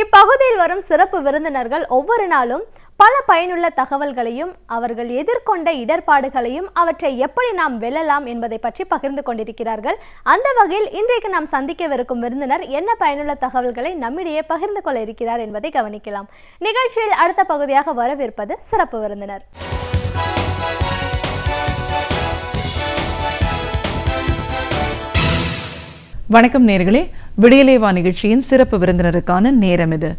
இப்பகுதியில் வரும் சிறப்பு விருந்தினர்கள் ஒவ்வொரு நாளும் பல பயனுள்ள தகவல்களையும் அவர்கள் எதிர்கொண்ட இடர்பாடுகளையும் அவற்றை எப்படி நாம் வெல்லலாம் என்பதை பற்றி பகிர்ந்து கொண்டிருக்கிறார்கள். அந்த வகையில் இன்றைக்கு நாம் சந்திக்கவிருக்கும் விருந்தினர் என்ன பயனுள்ள தகவல்களை நம்மிடையே பகிர்ந்து கொள்ள இருக்கிறார் என்பதை கவனிக்கலாம். நிகழ்ச்சியில் அடுத்த பகுதியாக வரவிருப்பது சிறப்பு விருந்தினர். வணக்கம் நேயர்களே, விடியலேவா நிகழ்ச்சியின் சிறப்பு விருந்தினருக்கான நேரம் இது.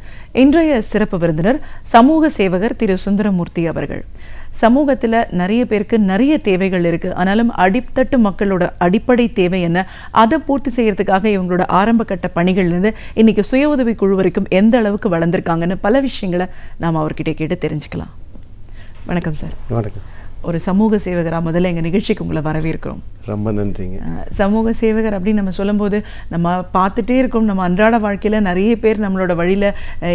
இன்றைய சிறப்பு விருந்தினர் சமூக சேவகர் திரு சுந்தரமூர்த்தி அவர்கள். சமூகத்தில் நிறைய பேருக்கு நிறைய தேவைகள் இருக்குது. ஆனாலும் அடித்தட்டு மக்களோட அடிப்படை தேவை என்ன, அதை பூர்த்தி செய்யறதுக்காக இவங்களோட ஆரம்ப கட்ட பணிகள்லேருந்து இன்னைக்கு சுய உதவி குழு வரைக்கும் எந்த அளவுக்கு வளர்ந்துருக்காங்கன்னு பல விஷயங்களை நாம் அவர்கிட்ட கேட்டு தெரிஞ்சுக்கலாம். வணக்கம் சார். வணக்கம். ஒரு சமூக சேவகராக முதல்ல எங்கள் நிகழ்ச்சிக்கு உங்களை வரவேற்கிறோம். ரொம்ப நன்றிங்க. சமூக சேவகர் அப்படின்னு நம்ம சொல்லும்போது நம்ம பார்த்துட்டே இருக்கோம். நம்ம அன்றாட வாழ்க்கையில் நிறைய பேர் நம்மளோட வழியில்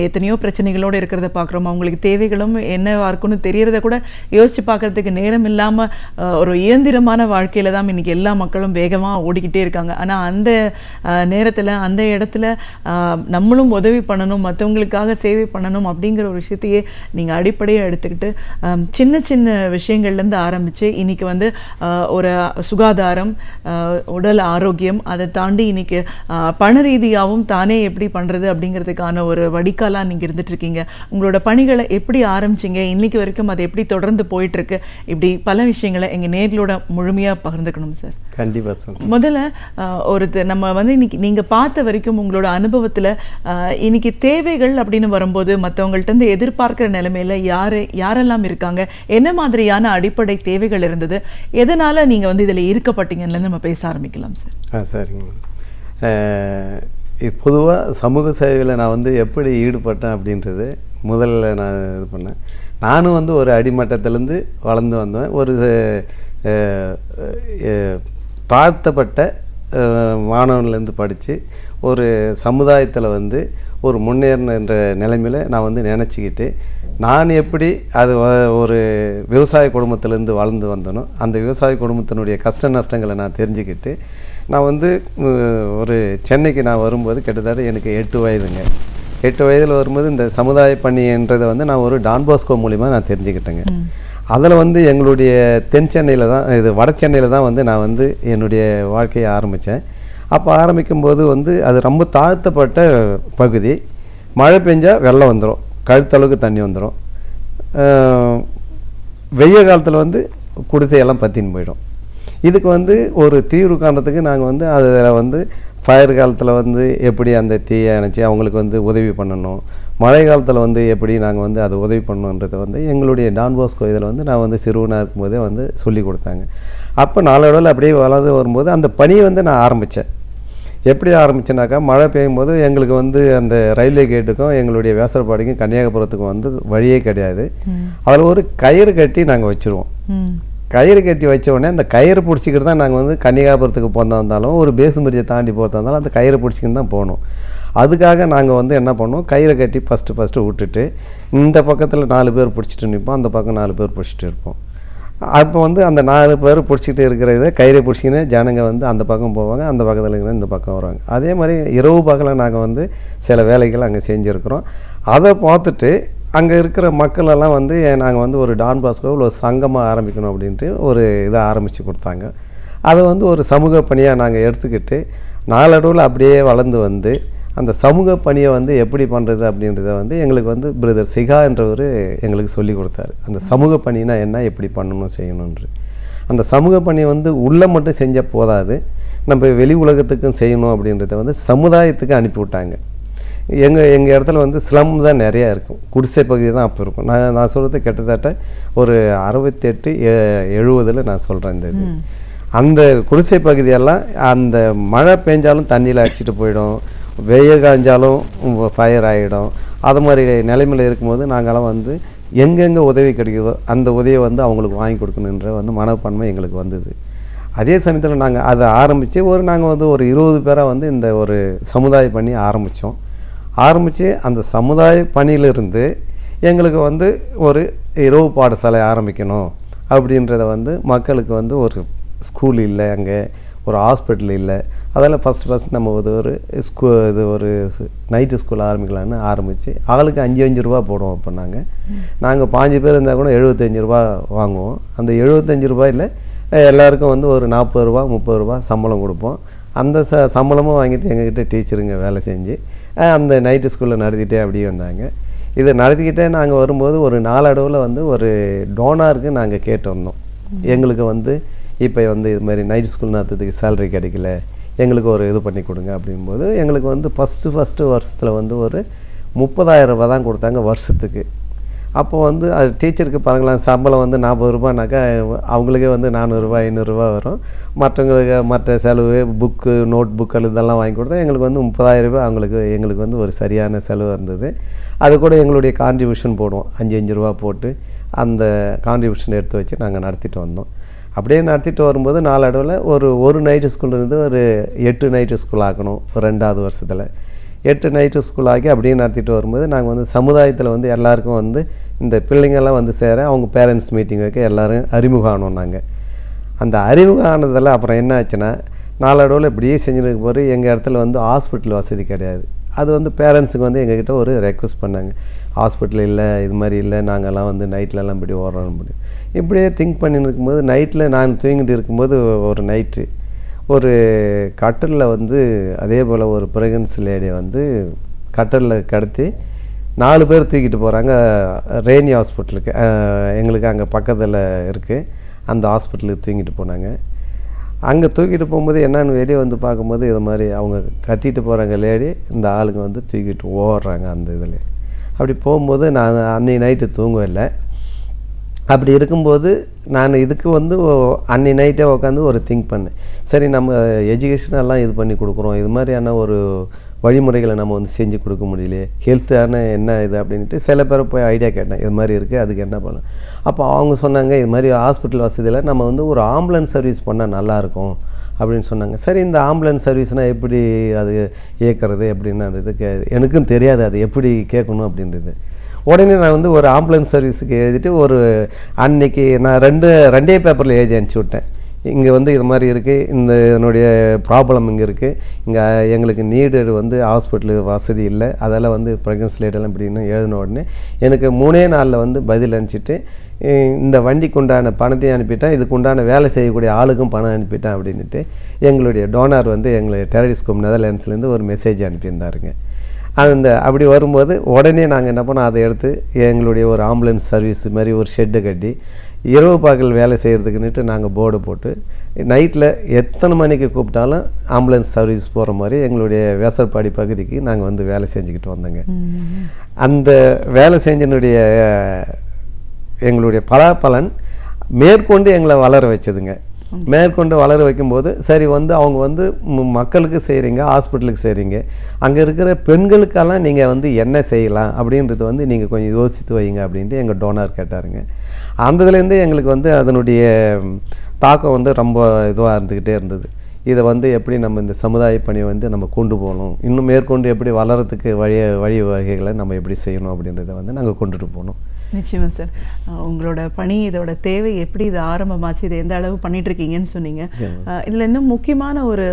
எத்தனையோ பிரச்சனைகளோடு இருக்கிறத பார்க்குறோம். அவங்களுக்கு தேவைகளும் என்னவா இருக்குன்னு தெரியறத கூட யோசித்து பார்க்கறதுக்கு நேரம் இல்லாமல் ஒரு இயந்திரமான வாழ்க்கையில் தான் இன்றைக்கி எல்லா மக்களும் வேகமாக ஓடிக்கிட்டே இருக்காங்க. ஆனால் அந்த நேரத்தில் அந்த இடத்துல நம்மளும் உதவி பண்ணணும், மற்றவங்களுக்காக சேவை பண்ணணும் அப்படிங்கிற ஒரு விஷயத்தையே நீங்கள் அடிப்படையாக எடுத்துக்கிட்டு சின்ன சின்ன விஷயங்கள்லேருந்து ஆரம்பித்து இன்றைக்கி வந்து ஒரு சுகாதாரம், உடல் ஆரோக்கியம், அதை தாண்டி இன்னைக்கு பண ரீதியாகவும் தானே எப்படி பண்ணுறது அப்படிங்கிறதுக்கான ஒரு வடிகாலாக நீங்கள் இருந்துகிட்ருக்கீங்க. உங்களோட பணிகளை எப்படி ஆரம்பிச்சிங்க, இன்னைக்கு வரைக்கும் அது எப்படி தொடர்ந்து போயிட்டுருக்கு, இப்படி பல விஷயங்களை எங்கள் நேர்களோட முழுமையாக பகிர்ந்துக்கணும் சார். கண்டிப்பாக சார். முதல்ல நம்ம வந்து இன்னைக்கு நீங்கள் பார்த்த வரைக்கும் உங்களோட அனுபவத்தில் இன்னைக்கு தேவைகள் அப்படின்னு வரும்போது மற்றவங்கள்ட்ட எதிர்பார்க்குற நிலைமையில் யாரெல்லாம் இருக்காங்க, என்ன மாதிரியான அடிப்படை தேவைகள் இருந்தது, எதனால் நீங்கள் வந்து இதில் இருக்கப்பட்டீங்கன்னு நம்ம பேச ஆரம்பிக்கலாம் சார். சரிங்க. இது பொதுவாக சமூக சேவையில் நான் வந்து எப்படி ஈடுபட்டேன் அப்படின்றது முதல்ல நான் இது பண்ணேன். நானும் வந்து ஒரு அடிமட்டத்திலேருந்து வளர்ந்து வந்தேன். ஒரு தாழ்த்தப்பட்ட மாணவன்லேருந்து படித்து ஒரு சமுதாயத்தில் வந்து ஒரு முன்னேறின நிலைமையில் நான் வந்து நினச்சிக்கிட்டு நான் எப்படி அது ஒரு விவசாய குடும்பத்திலேருந்து வளர்ந்து வந்தனோ அந்த விவசாய குடும்பத்தினுடைய கஷ்ட நஷ்டங்களை நான் தெரிஞ்சுக்கிட்டு நான் வந்து ஒரு சென்னைக்கு நான் வரும்போது கிட்டத்தட்ட எனக்கு 8 வயதுங்க. 8 வயதில் வரும்போது இந்த சமுதாய பணின்றதை வந்து நான் ஒரு டான்பாஸ்கோ மூலிமா நான் தெரிஞ்சுக்கிட்டேங்க. அதில் வந்து எங்களுடைய தென் சென்னையில் தான், இது வட சென்னையில் தான் வந்து நான் வந்து என்னுடைய வாழ்க்கையை ஆரம்பித்தேன். அப்போ ஆரம்பிக்கும்போது வந்து அது ரொம்ப தாழ்த்தப்பட்ட பகுதி. மழை பெஞ்சால் வெள்ளம் வந்துடும், கழுத்தளவுக்கு தண்ணி வந்துடும். வெய்ய காலத்தில் வந்து குடிசையெல்லாம் பற்றின்னு போயிடும். இதுக்கு வந்து ஒரு தீர்வு காரணத்துக்கு நாங்கள் வந்து அதில் வந்து ஃபயர் காலத்தில் வந்து எப்படி அந்த தீயை அணைச்சி அவங்களுக்கு வந்து உதவி பண்ணணும், மழை காலத்தில் வந்து எப்படி நாங்கள் வந்து அதை உதவி பண்ணணுன்றதை வந்து எங்களுடைய டான்பாஸ்கோ இதில் வந்து நான் வந்து சிறுவனாக இருக்கும்போதே வந்து சொல்லி கொடுத்தாங்க. அப்போ நாளடைவில் அப்படியே வளர்ந்து வரும்போது அந்த பணியை வந்து நான் ஆரம்பித்தேன். எப்படி ஆரம்பிச்சேனாக்கா, மழை பெய்யும் போது எங்களுக்கு வந்து அந்த ரயில்வே கேட்டுக்கும் எங்களுடைய வேசரப்பாடிக்கும் கன்னியாகுமரத்துக்கும் வந்து வழியே கிடையாது. அதில் ஒரு கயிறு கட்டி நாங்கள் வச்சுருவோம். கயிறு கட்டி வச்ச உடனே அந்த கயிறு பிடிச்சிக்கிட்டு தான் நாங்கள் வந்து கன்னியாகுமரத்துக்கு போகிறதா இருந்தாலும் ஒரு பேசுமரியை தாண்டி போகிறதா இருந்தாலும் அந்த கயிறு பிடிச்சிக்கிட்டு தான் போகணும். அதுக்காக நாங்கள் வந்து என்ன பண்ணோம், கயிறை கட்டி ஃபஸ்ட்டு விட்டுட்டு இந்த பக்கத்தில் 4 பேர் பிடிச்சிட்டு நிற்போம், அந்த பக்கம் 4 பேர் பிடிச்சிட்டு இருப்போம். அப்போ வந்து அந்த 4 பேர் பிடிச்சிக்கிட்டு இருக்கிறத கயிறை பிடிச்சிக்கின்னு ஜனங்க வந்து அந்த பக்கம் போவாங்க, அந்த பக்கத்தில் இருக்கிற இந்த பக்கம் வருவாங்க. அதே மாதிரி இரவு பகலில் நாங்கள் வந்து சில வேலைகள் அங்கே செஞ்சுருக்கிறோம். அதை பார்த்துட்டு அங்கே இருக்கிற மக்களெல்லாம் வந்து நாங்கள் வந்து ஒரு டான்பாஸ்கோ ஒரு சங்கமாக ஆரம்பிக்கணும் அப்படின்ட்டு ஒரு இதை ஆரம்பித்து கொடுத்தாங்க. அதை வந்து ஒரு சமூக பணியாக நாங்கள் எடுத்துக்கிட்டு நாளடைவில் அப்படியே வளர்ந்து வந்து அந்த சமூக பணியை வந்து எப்படி பண்ணுறது அப்படின்றத வந்து எங்களுக்கு வந்து பிரதர் சிகா என்றவர் எங்களுக்கு சொல்லி கொடுத்தாரு. அந்த சமூக பணினா என்ன, எப்படி பண்ணணும் செய்யணுன்ற அந்த சமூக பணியை வந்து உள்ளே மட்டும் செஞ்சால் போதாது, நம்ம வெளி உலகத்துக்கும் செய்யணும் அப்படின்றத வந்து சமுதாயத்துக்கு அனுப்பிவிட்டாங்க. எங்கள் இடத்துல வந்து ஸ்லம் தான் நிறையா இருக்கும், குடிசை பகுதி தான் அப்போ இருக்கும். நான் சொல்கிறது கிட்டத்தட்ட ஒரு 68-70 நான் சொல்கிறேன். இந்த இது அந்த குடிசை பகுதியெல்லாம் அந்த மழை பெஞ்சாலும் தண்ணியில் அடிச்சுட்டு போயிடும், வெயில் காய்ஞ்சாலும் ஃபயர் ஆகிடும். அது மாதிரி நிலைமையில் இருக்கும்போது நாங்களாம் வந்து எங்கெங்கே உதவி கிடைக்குதோ அந்த உதவியை வந்து அவங்களுக்கு வாங்கி கொடுக்கணுன்ற வந்து மனப்பான்மை எங்களுக்கு வந்தது. அதே சமயத்தில் நாங்கள் அதை ஆரம்பித்து நாங்கள் வந்து ஒரு 20 பேராக வந்து இந்த ஒரு சமுதாய பணி ஆரம்பித்து அந்த சமுதாய பணியிலிருந்து எங்களுக்கு வந்து ஒரு இரவு பாடசாலை ஆரம்பிக்கணும் அப்படின்றத வந்து மக்களுக்கு வந்து ஒரு ஸ்கூல் இல்லை, அங்கே ஒரு ஹாஸ்பிட்டல் இல்லை. அதெல்லாம் ஃபஸ்ட் நம்ம இது ஒரு நைட்டு ஸ்கூல் ஆரம்பிக்கலான்னு ஆரம்பித்து ஆளுக்கு 5 ரூபா போடுவோம். இப்போ நாங்கள் 5 பேர் இருந்தால் கூட 75 ரூபா வாங்குவோம். அந்த 75 ரூபாயில் எல்லாருக்கும் வந்து ஒரு 40 ரூபா 30 ரூபா சம்பளம் கொடுப்போம். அந்த சம்பளமும் வாங்கிட்டு எங்ககிட்ட டீச்சருங்க வேலை செஞ்சு அந்த நைட்டு ஸ்கூலில் நடத்திட்டே அப்படியே வந்தாங்க. இதை நடத்திக்கிட்டே நாங்கள் வரும்போது ஒரு நாளடைவில் வந்து ஒரு டோனாருக்கு நாங்கள் கேட்டு வந்தோம். எங்களுக்கு வந்து இப்போ வந்து இது மாதிரி நைட் ஸ்கூல் நடத்துறதுக்கு சேலரி கிடைக்கல, எங்களுக்கு ஒரு இது பண்ணி கொடுங்க அப்படிங்கும்போது எங்களுக்கு வந்து ஃபஸ்ட்டு வருஷத்தில் வந்து ஒரு 30,000 ரூபா தான் கொடுத்தாங்க வருஷத்துக்கு. அப்போது வந்து அது டீச்சருக்கு பாருங்களேன், சம்பளம் வந்து 40 ரூபானாக்கா அவங்களுக்கே வந்து 400 ரூபா 500 ரூபா வரும். மற்றவங்களுக்கு மற்ற செலவு புக்கு நோட் புக்கு இதெல்லாம் வாங்கி கொடுத்தா எங்களுக்கு வந்து 30,000 ரூபா எங்களுக்கு வந்து ஒரு சரியான செலவு இருந்தது. அது கூட எங்களுடைய கான்ட்ரிபியூஷன் போடுவோம், 5 ரூபா போட்டு அந்த கான்ட்ரிபியூஷன் எடுத்து வச்சு நாங்கள் நடத்திட்டு வந்தோம். அப்படியே நடத்திட்டு வரும்போது நாளடைவில் ஒரு நைட்டு ஸ்கூல் இருந்து ஒரு 8 நைட்டு ஸ்கூல் ஆக்கணும். 2வது வருஷத்தில் 8 நைட்டு ஸ்கூல் ஆக்கி அப்படியே நடத்திட்டு வரும்போது நாங்கள் வந்து சமுதாயத்தில் வந்து எல்லாருக்கும் வந்து இந்த பிள்ளைங்கள்லாம் வந்து சேர அவங்க பேரண்ட்ஸ் மீட்டிங் வைக்க எல்லோரும் அறிமுகம் ஆனோம். நாங்கள் அந்த அறிமுகம் ஆனதில் அப்புறம் என்ன ஆச்சுன்னா, நாளடைவில் இப்படியே செஞ்சுருக்க போது எங்கள் இடத்துல வந்து ஹாஸ்பிட்டல் வசதி கிடையாது. அது வந்து பேரண்ட்ஸுக்கு வந்து எங்ககிட்ட ஒரு ரெக்வஸ்ட் பண்ணாங்க, ஹாஸ்பிட்டல் இல்லை, இது மாதிரி இல்லை, நாங்கள்லாம் வந்து நைட்லலாம் இப்படி ஓடுறோம் முடியும். இப்படியே திங்க் பண்ணின்னு இருக்கும்போது நைட்டில் நான் தூங்கிட்டு இருக்கும்போது ஒரு நைட்டு ஒரு கட்டலில் வந்து அதே போல் ஒரு ப்ரெக்னன்சி லேடியை வந்து கட்டலில் கடத்தி 4 பேர் தூக்கிட்டு போகிறாங்க ரெய்னி ஹாஸ்பிட்டலுக்கு. எங்களுக்கு அங்கே பக்கத்தில் இருக்குது, அந்த ஹாஸ்பிட்டலுக்கு தூக்கிட்டு போனாங்க. அங்கே தூக்கிட்டு போகும்போது என்னென்னு வெளியே வந்து பார்க்கும்போது இது மாதிரி அவங்க கத்திட்டு போகிறாங்க லேடி, இந்த ஆளுங்க வந்து தூக்கிட்டு ஓடுறாங்க. அந்த இதில் அப்படி போகும்போது நான் அன்றைக்கி நைட்டு தூங்கவில்லை. அப்படி இருக்கும்போது நான் இதுக்கு வந்து அன்றைக்கி நைட்டே உட்காந்து ஒரு திங்க் பண்ணேன், சரி நம்ம எஜுகேஷனெல்லாம் இது பண்ணி கொடுக்குறோம், இது மாதிரியான ஒரு வழிமுறைகளை நம்ம வந்து செஞ்சு கொடுக்க முடியலையே, ஹெல்த்தான என்ன இது அப்படின்ட்டு சில பேரை போய் ஐடியா கேட்டேன், இது மாதிரி இருக்குது அதுக்கு என்ன பண்ணலாம். அப்போ அவங்க சொன்னாங்க, இது மாதிரி ஹாஸ்பிட்டல் வசதியில் நம்ம வந்து ஒரு ஆம்புலன்ஸ் சர்வீஸ் பண்ணால் நல்லாயிருக்கும் அப்படின்னு சொன்னாங்க. சரி, இந்த ஆம்புலன்ஸ் சர்வீஸ்னால் எப்படி அது இயக்கிறது அப்படின்றது எனக்கும் தெரியாது, அது எப்படி கேட்கணும் அப்படின்றது. உடனே நான் வந்து ஒரு ஆம்புலன்ஸ் சர்வீஸுக்கு எழுதிட்டு அன்னைக்கு நான் ரெண்டே பேப்பரில் எழுதி அனுப்பிச்சி விட்டேன். இங்கே வந்து இது மாதிரி இருக்குது, இதனுடைய ப்ராப்ளம் இங்கே இருக்குது, இங்கே எங்களுக்கு நீடு வந்து ஹாஸ்பிட்டலு வசதி இல்லை, அதெல்லாம் வந்து ப்ரெக்னன்சி லேட்டெல்லாம் இப்படின்னு எழுதின உடனே எனக்கு 3 நாளில் வந்து பதில் அனுப்பிச்சிட்டு இந்த வண்டிக்கு உண்டான பணத்தையும் அனுப்பிட்டேன், இதுக்கு உண்டான வேலை செய்யக்கூடிய ஆளுக்கும் பணம் அனுப்பிட்டேன் அப்படின்ட்டு எங்களுடைய டோனார் வந்து எங்களுக்கு டெரரிஸ்கோம் நெதர்லாண்ட்ஸ்லேருந்து ஒரு மெசேஜ் அனுப்பியிருந்தாருங்க. அப்படி வரும்போது உடனே நாங்கள் என்ன பண்ணோம், அதை எடுத்து எங்களுடைய ஒரு ஆம்புலன்ஸ் சர்வீஸ் மாதிரி ஒரு ஷெட்டு கட்டி இரவு பகல் வேலை செய்கிறதுக்குன்னுட்டு நாங்கள் போர்டு போட்டு நைட்டில் எத்தனை மணிக்கு கூப்பிட்டாலும் ஆம்புலன்ஸ் சர்வீஸ் போகிற மாதிரி எங்களுடைய வேசற்பாடி பகுதிக்கு நாங்கள் வந்து வேலை செஞ்சுக்கிட்டு வந்தோங்க. அந்த வேலை செஞ்சனுடைய எங்களுடைய பலாப்பலன் மேற்கொண்டு எங்களை வளர வச்சதுங்க. மேற்கொண்டு வளர வைக்கும்போது சரி வந்து அவங்க வந்து மக்களுக்கு செய்கிறீங்க, ஹாஸ்பிட்டலுக்கு செய்கிறீங்க, அங்கே இருக்கிற பெண்களுக்கெல்லாம் நீங்கள் வந்து என்ன செய்யலாம் அப்படின்றது வந்து நீங்கள் கொஞ்சம் யோசித்து வைங்க அப்படின்ட்டு எங்கள் டோனார் கேட்டாருங்க. அந்த இதுலேருந்து எங்களுக்கு வந்து அதனுடைய தாக்கம் வந்து ரொம்ப இதுவாக இருந்துக்கிட்டே இருந்தது. இதை வந்து எப்படி நம்ம இந்த சமுதாய பணியை வந்து நம்ம கொண்டு போகணும், இன்னும் மேற்கொண்டு எப்படி வளர்கிறதுக்கு வழி வகைகளை நம்ம எப்படி செய்யணும் அப்படின்றத வந்து நாங்கள் கொண்டுட்டு போகணும். நிச்சயமாக சார், உங்களோட பணி இதோட தேவை எப்படி இது ஆரம்பமாச்சு, இது எந்த அளவு பண்ணிட்டு இருக்கீங்கன்னு சொன்னீங்க. இதில் இன்னும் முக்கியமான ஒரு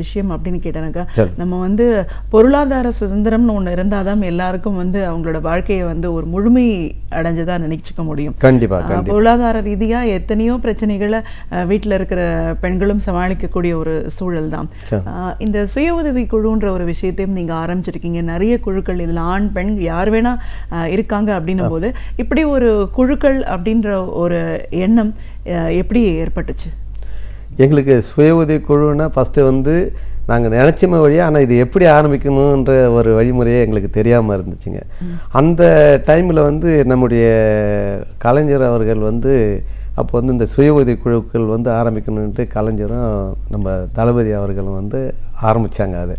விஷயம் அப்படின்னு கேட்டானாக்கா, நம்ம வந்து பொருளாதார சுதந்திரம்னு ஒன்று இருந்தால் தான் எல்லாருக்கும் வந்து அவங்களோட வாழ்க்கையை வந்து ஒரு முழுமை அடைஞ்சதாக நினைச்சிக்க முடியும். கண்டிப்பாக பொருளாதார ரீதியாக எத்தனையோ பிரச்சனைகளை வீட்டில் இருக்கிற பெண்களும் சமாளிக்கக்கூடிய ஒரு சூழல் தான். இந்த சுய உதவி குழுன்ற ஒரு விஷயத்தையும் நீங்கள் ஆரம்பிச்சிருக்கீங்க. நிறைய குழுக்கள் இதில் ஆண் பெண் யார் வேணா இருக்காங்க அப்படின்னும் போது இப்படி ஒரு குழுக்கள் அப்படின்ற ஒரு எண்ணம் எப்படி ஏற்பட்டுச்சு? எங்களுக்கு சுய உதவி குழுன்னா ஃபஸ்ட்டு வந்து நாங்கள் நினச்சமே வழியாக, ஆனால் இது எப்படி ஆரம்பிக்கணுன்ற ஒரு வழிமுறையே எங்களுக்கு தெரியாமல் இருந்துச்சுங்க. அந்த டைமில் வந்து நம்முடைய கலைஞர் அவர்கள் வந்து அப்போ வந்து இந்த சுய உதவி குழுக்கள் வந்து ஆரம்பிக்கணுன்ட்டு கலைஞரும் நம்ம தளபதி அவர்களும் வந்து ஆரம்பித்தாங்க அது.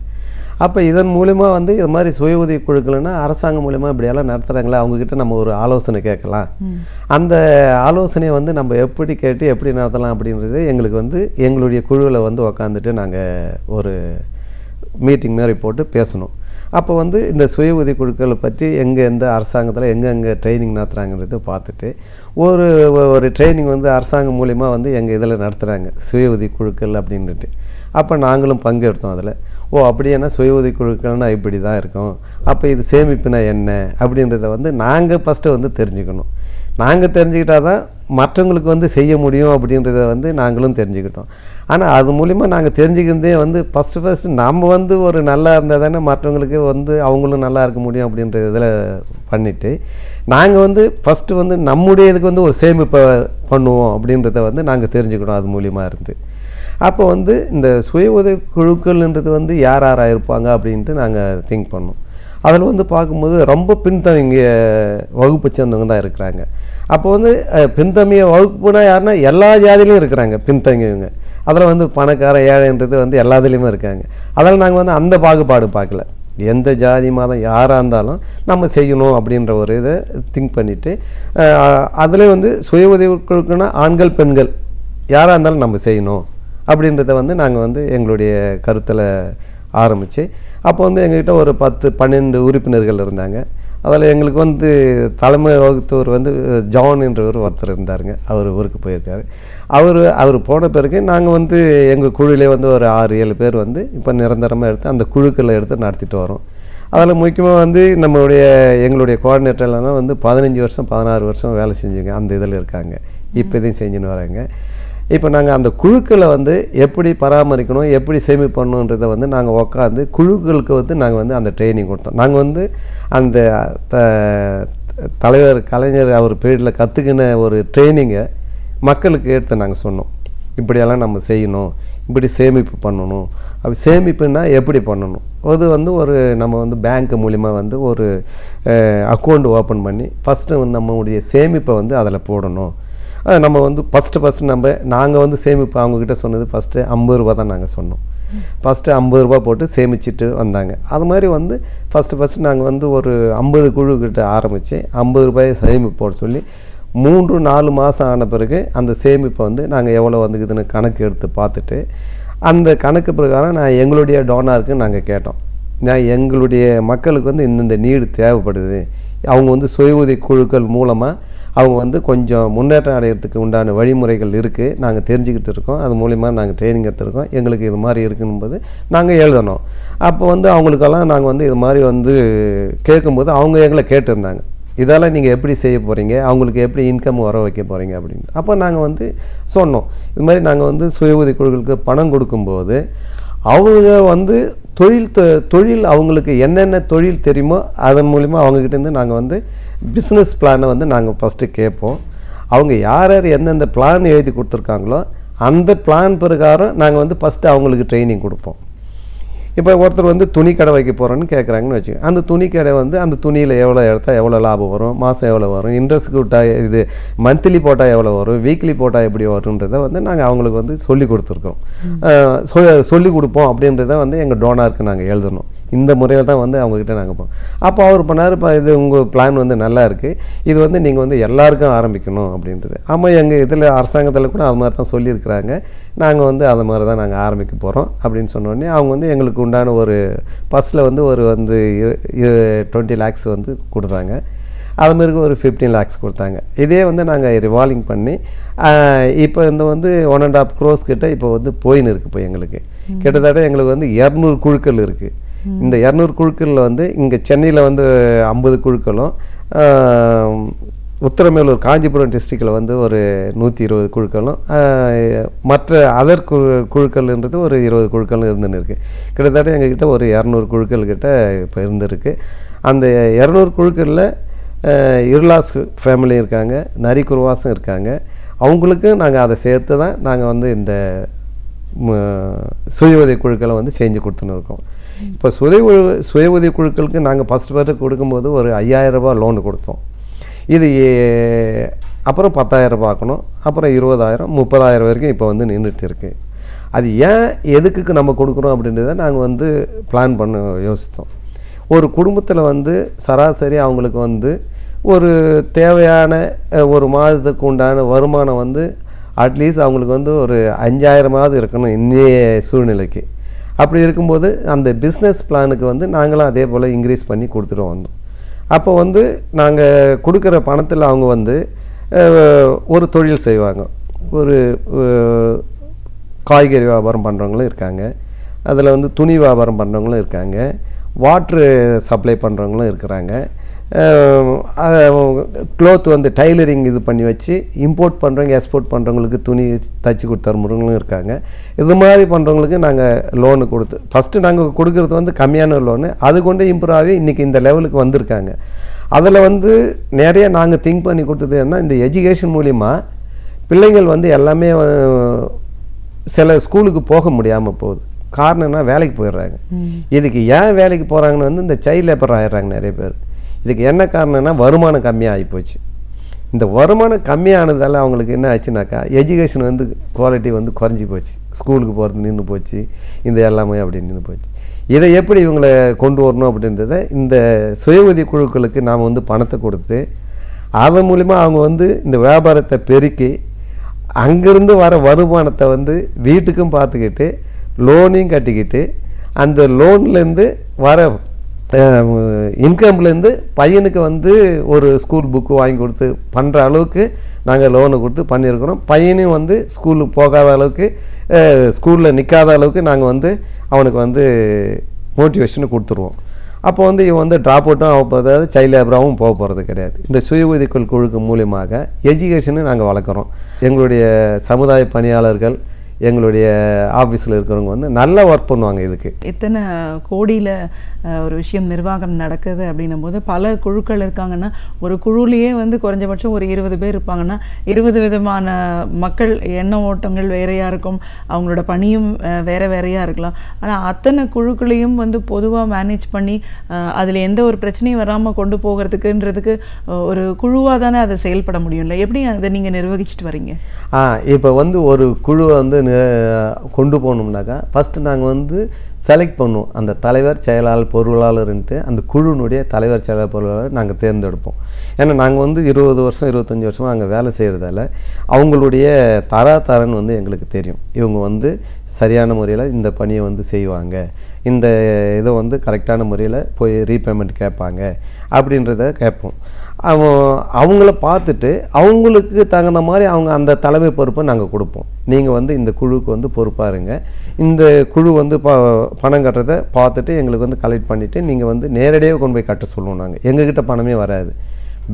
அப்போ இதன் மூலிமா வந்து இது மாதிரி சுய உதவி குழுக்கள்னா அரசாங்கம் மூலிமா இப்படியெல்லாம் நடத்துகிறாங்களே, அவங்கக்கிட்ட நம்ம ஒரு ஆலோசனை கேட்கலாம். அந்த ஆலோசனையை வந்து நம்ம எப்படி கேட்டு எப்படி நடத்தலாம் அப்படின்றது எங்களுக்கு வந்து எங்களுடைய குழுவில் வந்து உக்காந்துட்டு நாங்கள் ஒரு மீட்டிங் மாதிரி போட்டு பேசணும். அப்போ வந்து இந்த சுய உதவி குழுக்களை பற்றி எந்த அரசாங்கத்தில் எங்கெங்கே ட்ரைனிங் நடத்துகிறாங்கிறத பார்த்துட்டு ஒரு ட்ரைனிங் வந்து அரசாங்கம் மூலிமா வந்து எங்கள் இதில் நடத்துகிறாங்க சுய உதவி குழுக்கள் அப்படின்ட்டு. அப்போ நாங்களும் பங்கெடுத்தோம் அதில். அப்படின்னா சுய உதவி குழுக்கள்னா இப்படி தான் இருக்கும், அப்போ இது சேமிப்புனா என்ன அப்படின்றத வந்து நாங்கள் ஃபஸ்ட்டு வந்து தெரிஞ்சுக்கணும். நாங்கள் தெரிஞ்சுக்கிட்டால் தான் மற்றவங்களுக்கு வந்து செய்ய முடியும் அப்படின்றத வந்து நாங்களும் தெரிஞ்சுக்கிட்டோம். ஆனால் அது மூலிமா நாங்கள் தெரிஞ்சுக்கிறதே வந்து ஃபஸ்ட்டு நம்ம வந்து ஒரு நல்லா இருந்தால் தானே மற்றவங்களுக்கு வந்து அவங்களும் நல்லா இருக்க முடியும் அப்படின்ற இதில் பண்ணிவிட்டு நாங்கள் வந்து ஃபஸ்ட்டு வந்து நம்முடைய இதுக்கு வந்து ஒரு சேமிப்பை பண்ணுவோம் அப்படின்றத வந்து நாங்கள் தெரிஞ்சுக்கிட்டோம் அது மூலிமா இருந்து. அப்போ வந்து இந்த சுய உதவி குழுக்கள்ன்றது வந்து யார் யாராக இருப்பாங்க அப்படின்ட்டு நாங்கள் திங்க் பண்ணோம். அதில் வந்து பார்க்கும்போது ரொம்ப பின்தங்கிய வகுப்பு சேர்ந்தவங்க தான் இருக்கிறாங்க. அப்போ வந்து பின்தங்கிய வகுப்புனா யாருன்னா எல்லா ஜாதியிலையும் இருக்கிறாங்க பின்தங்கியவங்க. அதில் வந்து பணக்கார ஏழைன்றது வந்து எல்லாத்துலேயுமே இருக்காங்க. அதில் நாங்கள் வந்து அந்த பாகுபாடு பார்க்கல. எந்த ஜாதி மதம் யாராக இருந்தாலும் நம்ம செய்யணும் அப்படின்ற ஒரு இதை திங்க் பண்ணிவிட்டு அதில் வந்து சுய உதவி குழுக்குன்னா ஆண்கள் பெண்கள் யாராக இருந்தாலும் நம்ம செய்யணும் அப்படின்றத வந்து நாங்கள் வந்து எங்களுடைய கருத்தில் ஆரம்பித்து அப்போ வந்து எங்கள்கிட்ட ஒரு 10-12 உறுப்பினர்கள் இருந்தாங்க. அதில் எங்களுக்கு வந்து தலைமை வகுத்தவர் வந்து ஜான் என்றவர் ஒருத்தர் இருந்தாருங்க. அவர் ஊருக்கு போயிருக்காரு. அவர் போன பிறகு நாங்கள் வந்து எங்கள் குழுவிலே வந்து ஒரு 6-7 பேர் வந்து இப்போ நிரந்தரமாக எடுத்து அந்த குழுக்களை எடுத்து நடத்திட்டு வரோம். அதில் முக்கியமாக வந்து எங்களுடைய கோஆர்டினேட்டர்லாம் தான் வந்து 15 வருஷம் 16 வருஷம் வேலை செஞ்சுங்க அந்த இதில் இருக்காங்க. இப்போ இதையும் செஞ்சுன்னு வராங்க. இப்போ நாங்கள் அந்த குழுக்களை வந்து எப்படி பராமரிக்கணும், எப்படி சேமிப்பு பண்ணணுன்றதை வந்து நாங்கள் உட்காந்து குழுக்களுக்கு வந்து நாங்கள் வந்து அந்த ட்ரைனிங் கொடுத்தோம். நாங்கள் வந்து அந்த தலைவர் கலைஞர் அவர் பீரியடில் கற்றுக்கின ஒரு ட்ரைனிங்கை மக்களுக்கு எடுத்து நாங்கள் சொன்னோம். இப்படியெல்லாம் நம்ம செய்யணும், இப்படி சேமிப்பு பண்ணணும், அப்படி சேமிப்புன்னா எப்படி பண்ணணும். அது வந்து நம்ம வந்து பேங்க் மூலிமா வந்து ஒரு அக்கௌண்ட் ஓப்பன் பண்ணி ஃபஸ்ட்டு வந்து நம்மளுடைய சேமிப்பை வந்து அதில் போடணும். நம்ம வந்து ஃபஸ்ட்டு நாங்கள் வந்து சேமிப்பு அவங்கக்கிட்ட சொன்னது ஃபஸ்ட்டு 50 ரூபா தான் நாங்கள் சொன்னோம். ஃபஸ்ட்டு 50 ரூபா போட்டு சேமிச்சுட்டு வந்தாங்க. அது மாதிரி வந்து ஃபஸ்ட்டு நாங்கள் வந்து ஒரு 50 குழுக்கிட்ட ஆரம்பித்து 50 ரூபாயை சேமிப்பு போட சொல்லி 3-4 மாதம் ஆன பிறகு அந்த சேமிப்பை வந்து நாங்கள் எவ்வளோ வந்துக்குதுன்னு கணக்கு எடுத்து பார்த்துட்டு அந்த கணக்கு பிரகாரம் எங்களுடைய டோனாருக்கு நாங்கள் கேட்டோம். எங்களுடைய மக்களுக்கு வந்து இந்த நீடு தேவைப்படுது, அவங்க வந்து சுய உதவி குழுக்கள் மூலமாக அவங்க வந்து கொஞ்சம் முன்னேற்றம் அடைகிறதுக்கு உண்டான வழிமுறைகள் இருக்குது, நாங்கள் தெரிஞ்சுக்கிட்டு இருக்கோம், அது மூலிமா நாங்கள் ட்ரைனிங் எடுத்துருக்கோம், எங்களுக்கு இது மாதிரி இருக்கும்போது நாங்கள் எழுதணும். அப்போ வந்து அவங்களுக்கெல்லாம் நாங்கள் வந்து இது மாதிரி வந்து கேட்கும்போது அவங்க எங்களை கேட்டிருந்தாங்க, இதெல்லாம் நீங்கள் எப்படி செய்ய போகிறீங்க, அவங்களுக்கு எப்படி இன்கம் வர வைக்க போகிறீங்க அப்படின்னு. அப்போ நாங்கள் வந்து சொன்னோம், இது மாதிரி நாங்கள் வந்து சுய உதவி குழுக்களுக்கு பணம் கொடுக்கும்போது அவங்க வந்து தொழில் அவங்களுக்கு என்னென்ன தொழில் தெரியுமோ அதன் மூலிமா அவங்கக்கிட்டேருந்து நாங்கள் வந்து பிஸ்னஸ் பிளானை வந்து நாங்கள் ஃபஸ்ட்டு கேட்போம். அவங்க யார் எந்தெந்த பிளான் எழுதி கொடுத்துருக்காங்களோ அந்த பிளான் பிரகாரம் நாங்கள் வந்து ஃபஸ்ட்டு அவங்களுக்கு ட்ரைனிங் கொடுப்போம். இப்போ ஒருத்தர் வந்து துணி கடை வைக்க போகிறோன்னு கேட்குறாங்கன்னு வச்சுக்கோங்க. அந்த துணி கடை வந்து அந்த துணியில் எவ்வளோ எடுத்தால் எவ்வளோ லாபம் வரும், மாதம் எவ்வளோ வரும், இன்ட்ரெஸ்ட் விட்டால் இது மந்த்லி போட்டால் எவ்வளோ வரும், வீக்லி போட்டால் எப்படி வரும்ன்றதை வந்து நாங்கள் அவங்களுக்கு வந்து சொல்லி கொடுத்துருக்கோம். சொல்லி கொடுப்போம் அப்படின்றத வந்து எங்கள் டோனாருக்கு நாங்கள் எழுதணும். இந்த முறையில் தான் வந்து அவங்கக்கிட்ட நாங்கள் போவோம். அப்போ அவர் பண்ணார், இப்போ இது உங்கள் பிளான் வந்து நல்லா இருக்குது, இது வந்து நீங்கள் வந்து எல்லாருக்கும் ஆரம்பிக்கணும் அப்படின்றது. ஆமாம், எங்கள் இதில் அரசாங்கத்தில் கூட அது மாதிரி தான் சொல்லியிருக்கிறாங்க, நாங்கள் வந்து அது மாதிரி தான் நாங்கள் ஆரம்பிக்க போகிறோம் அப்படின்னு சொன்னோடனே அவங்க வந்து எங்களுக்கு உண்டான ஒரு பஸ்ஸில் வந்து ஒரு 20 lakhs வந்து கொடுத்தாங்க. அதுமாரி ஒரு 15 lakhs கொடுத்தாங்க. இதே வந்து நாங்கள் ரிவால்விங் பண்ணி இப்போ இந்த வந்து 1.5 crores கிட்ட இப்போ வந்து போயின்னு இருக்குது. இப்போ எங்களுக்கு கிட்டத்தட்ட எங்களுக்கு வந்து 200 குழுக்கள் இருக்குது. இந்த 200 குழுக்களில் வந்து இங்கே சென்னையில் வந்து 50 குழுக்களும், உத்தரமேலூர் காஞ்சிபுரம் டிஸ்ட்ரிக்டில் வந்து ஒரு 120 குழுக்களும், மற்ற அதர் குழுக்கள்ன்றது ஒரு 20 குழுக்களும் இருந்துன்னு இருக்குது. கிட்டத்தட்ட எங்ககிட்ட ஒரு 200 குழுக்கள் கிட்ட இப்போ இருந்துருக்கு. அந்த 200 குழுக்களில் இருளாஸ் ஃபேமிலி இருக்காங்க, நரிக்குருவாசும் இருக்காங்க. அவங்களுக்கு நாங்கள் அதை சேர்த்து தான் நாங்கள் வந்து இந்த சுய உதவி குழுக்களை வந்து செஞ்சு கொடுத்துன்னு இருக்கோம். இப்போ சுய உதவி குழுக்களுக்கு நாங்கள் ஃபஸ்ட்டு கொடுக்கும்போது ஒரு 5000 ரூபா லோனு கொடுத்தோம். இது அப்புறம் 10,000 பார்க்கணும், அப்புறம் 20,000 30,000 வரைக்கும் இப்போ வந்து நின்றுட்டு இருக்குது. அது ஏன் எதுக்கு நம்ம கொடுக்குறோம் அப்படின்றத நாங்கள் வந்து பிளான் பண்ண யோசித்தோம். ஒரு குடும்பத்தில் வந்து சராசரி அவங்களுக்கு வந்து ஒரு தேவையான ஒரு மாதத்துக்கு உண்டான வருமானம் வந்து அட்லீஸ்ட் அவங்களுக்கு வந்து ஒரு 5,000 இருக்கணும் இன்றைய சூழ்நிலைக்கு. அப்படி இருக்கும்போது அந்த பிஸ்னஸ் பிளானுக்கு வந்து நாங்களும் அதே போல் இன்க்ரீஸ் பண்ணி கொடுத்துட்டு வந்தோம். அப்போ வந்து நாங்கள் கொடுக்குற பணத்தில் அவங்க வந்து ஒரு தொழில் செய்வாங்க. ஒரு காய்கறி வியாபாரம் பண்ணுறவங்களும் இருக்காங்க, அதில் வந்து துணி வியாபாரம் பண்ணுறவங்களும் இருக்காங்க, வாட்ரு சப்ளை பண்ணுறவங்களும் இருக்கிறாங்க, க்ளோத் வந்து டைலரிங் இது பண்ணி வச்சு இம்போர்ட் பண்ணுறவங்க எக்ஸ்போர்ட் பண்ணுறவங்களுக்கு துணி தைச்சி கொடுத்துறவங்களும் இருக்காங்க. இது மாதிரி பண்ணுறவங்களுக்கு நாங்கள் லோனு கொடுத்து ஃபஸ்ட்டு நாங்கள் கொடுக்குறது வந்து கம்மியான லோனு, அது கொண்டு இம்ப்ரூவ் ஆகி இன்றைக்கி இந்த லெவலுக்கு வந்திருக்காங்க. அதில் வந்து நிறைய நாங்கள் திங்க் பண்ணி கொடுத்தது என்ன, இந்த எஜுகேஷன் மூலிமா பிள்ளைங்கள் வந்து எல்லாமே சில ஸ்கூலுக்கு போக முடியாமல் போகுது. காரணம்னா வேலைக்கு போயிடுறாங்க. இதுக்கு ஏன் வேலைக்கு போகிறாங்கன்னு வந்து இந்த சைல்ட் லேபர் ஆகிடுறாங்க நிறைய பேர். இதுக்கு என்ன காரணம்னா வருமானம் கம்மியாக ஆகிப்போச்சு. இந்த வருமானம் கம்மியானதால் அவங்களுக்கு என்ன ஆச்சுனாக்கா எஜுகேஷன் வந்து குவாலிட்டி வந்து குறைஞ்சி போச்சு, ஸ்கூலுக்கு போகிறது நின்று போச்சு, இந்த எல்லாமே அப்படி நின்று போச்சு. இதை எப்படி இவங்களை கொண்டு வரணும் அப்படின்றத இந்த சுய உதவி குழுக்களுக்கு நாம் வந்து பணத்தை கொடுத்து அதன் மூலிமா அவங்க வந்து இந்த வியாபாரத்தை பெருக்கி அங்கேருந்து வர வருமானத்தை வந்து வீட்டுக்கும் பார்த்துக்கிட்டு லோனையும் கட்டிக்கிட்டு அந்த லோன்லேருந்து வர இன்கம்லேருந்து பையனுக்கு வந்து ஒரு ஸ்கூல் புக்கு வாங்கி கொடுத்து பண்ணுற அளவுக்கு நாங்கள் லோனை கொடுத்து பண்ணியிருக்கிறோம். பையனையும் வந்து ஸ்கூலுக்கு போகாத அளவுக்கு ஸ்கூலில் நிற்காத அளவுக்கு நாங்கள் வந்து அவனுக்கு வந்து மோட்டிவேஷனை கொடுத்துருவோம். அப்போ வந்து இவன் வந்து ட்ராப் அவுட்டும் ஆக போகிறது, சைல்ட் லேபராகவும் போக போகிறது கிடையாது. இந்த சுய உதவிக்குழு குழுக்கு மூலியமாக எஜுகேஷனை நாங்கள் வளர்க்குறோம். எங்களுடைய சமுதாய பணியாளர்கள் எங்களுடைய ஆஃபீஸில் இருக்கிறவங்க வந்து நல்லா ஒர்க் பண்ணுவாங்க. இதுக்கு இத்தனை கோடியில் ஒரு விஷயம் நிர்வாகம் நடக்குது அப்படின்னும் போது பல குழுக்கள் இருக்காங்கன்னா ஒரு குழுலேயே வந்து குறைஞ்சபட்சம் ஒரு 20 பேர் இருப்பாங்கன்னா 20 விதமான மக்கள் எண்ண ஓட்டங்கள் வேறையாக இருக்கும், அவங்களோட பணியும் வேறு வேறையாக இருக்கலாம். ஆனால் அத்தனை குழுக்களையும் வந்து பொதுவாக மேனேஜ் பண்ணி அதில் எந்த ஒரு பிரச்சனையும் வராமல் கொண்டு போகிறதுக்குன்றதுக்கு ஒரு குழுவாக தானே அதை செயல்பட முடியும்ல, எப்படி அதை நீங்கள் நிர்வகிச்சுட்டு வரீங்க? இப்போ வந்து ஒரு குழுவை வந்து கொண்டு போகணும்னாக்கா ஃபஸ்ட்டு நாங்கள் வந்து செலக்ட் பண்ணுவோம். அந்த தலைவர் செயலாளர் பொருளாளர்ன்ட்டு அந்த குழுனுடைய தலைவர் செயலாளர் பொருளாளர் நாங்கள் தேர்ந்தெடுப்போம். ஏன்னா நாங்கள் வந்து 20 வருஷம் 25 வருஷமாக அங்கே வேலை செய்கிறதால அவங்களுடைய தராதரன் வந்து எங்களுக்கு தெரியும். இவங்க வந்து சரியான முறையில் இந்த பணியை வந்து செய்வாங்க, இந்த இதை வந்து கரெக்டான முறையில் போய் ரீபேமெண்ட் கேட்பாங்க அப்படின்றத கேட்போம். அவங்கள பார்த்துட்டு அவங்களுக்கு தகுந்த மாதிரி அவங்க அந்த தலைமை பொறுப்பை நாங்கள் கொடுப்போம். நீங்கள் வந்து இந்த குழுவுக்கு வந்து பொறுப்பாக இருங்க, இந்த குழு வந்து பணம் கட்டுறதை பார்த்துட்டு எங்களுக்கு வந்து கலெக்ட் பண்ணிவிட்டு நீங்கள் வந்து நேரடியாக கொண்டு போய் கட்ட சொல்லுவோம். நாங்கள் எங்ககிட்ட பணமே வராது,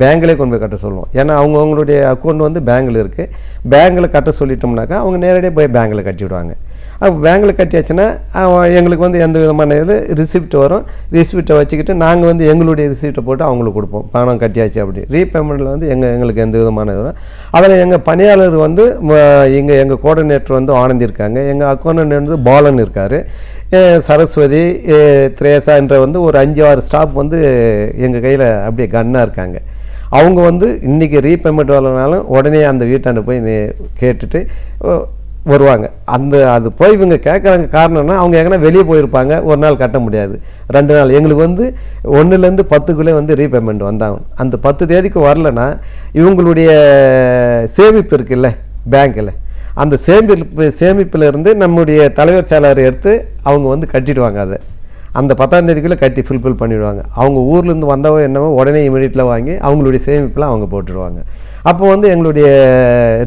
பேங்கிலே கொண்டு போய் கட்ட சொல்லுவோம். ஏன்னா அவங்களுடைய அக்கௌண்ட் வந்து பேங்கில் இருக்குது, பேங்கில் கட்ட சொல்லிட்டோம்னாக்கா அவங்க நேரடியாக போய் பேங்கில் கட்டிவிடுவாங்க. அப்போ பேங்கில் கட்டியாச்சுன்னா எங்களுக்கு வந்து எந்த விதமான இது ரிசிப்ட் வரும், ரிசிப்டை வச்சுக்கிட்டு நாங்கள் வந்து எங்களுடைய ரிசிப்டை போட்டு அவங்களுக்கு கொடுப்போம். பணம் கட்டியாச்சு அப்படி ரீபேமெண்ட்டில் வந்து எங்களுக்கு எந்த விதமான இது. அதில் எங்கள் பணியாளர் வந்து எங்கள் கோஆர்டினேட்டர் வந்து ஆனந்தி இருக்காங்க, எங்கள் அக்கௌண்டன்ட் வந்து பாலன் இருக்கார், சரஸ்வதி, திரேசா என்ற வந்து ஒரு 5-6 ஸ்டாஃப் வந்து எங்கள் கையில் அப்படியே கன்னாக இருக்காங்க. அவங்க வந்து இன்றைக்கி ரீபேமெண்ட் வரலனாலும் உடனே அந்த வீட்டாண்ட போய் கேட்டுட்டு வருவாங்க. அது போய் இவங்க கேட்குறாங்க. காரணம்னா அவங்க எங்கன்னா வெளியே போயிருப்பாங்க, ஒரு நாள் கட்ட முடியாது, 2 நாள். எங்களுக்கு வந்து 1லேருந்து 10க்குள்ளே வந்து ரீபேமெண்ட் வந்தாகணும். அந்த 10 தேதிக்கு வரலன்னா இவங்களுடைய சேமிப்பு இருக்குல்ல பேங்க்கில், அந்த சேமிப்பில் இருந்து நம்முடைய தலைவர் செயலாளர் எடுத்து அவங்க வந்து கட்டிடுவாங்க. அதை அந்த 10ஆம் தேதிக்குள்ளே கட்டி ஃபுல்ஃபில் பண்ணிவிடுவாங்க. அவங்க ஊர்லேருந்து வந்தவோ என்னவோ உடனே இமீடியட்டில் வாங்கி அவங்களுடைய சேமிப்பில் அவங்க போட்டுடுவாங்க. அப்போ வந்து எங்களுடைய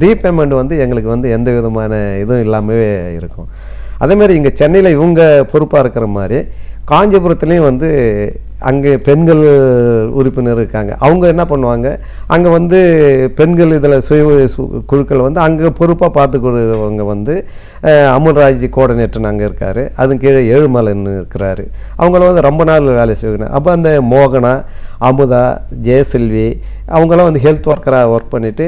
ரீபேமெண்ட் வந்து எங்களுக்கு வந்து எந்த விதமான இதுவும் இல்லாமல் இருக்கும். அதேமாதிரி இங்கே சென்னையில் இவங்க பொறுப்பாக இருக்கிற மாதிரி காஞ்சிபுரத்துலேயும் வந்து அங்கே பெண்கள் உறுப்பினர் இருக்காங்க. அவங்க என்ன பண்ணுவாங்க, அங்கே வந்து பெண்கள் இதில் சுய குழுக்கள் வந்து அங்கே பொறுப்பாக பார்த்துக்கிறவங்க வந்து அமுல்ராஜ் கோஆர்டினேட்டர் அங்கே இருக்கார், அது கீழே ஏழுமலைன்னு இருக்கிறாரு. அவங்கள வந்து ரொம்ப நாள் வேலை செய்யணும். அப்போ அந்த மோகனா, அமுதா, ஜெயசெல்வி அவங்களாம் வந்து ஹெல்த் ஒர்க்கராக ஒர்க் பண்ணிவிட்டு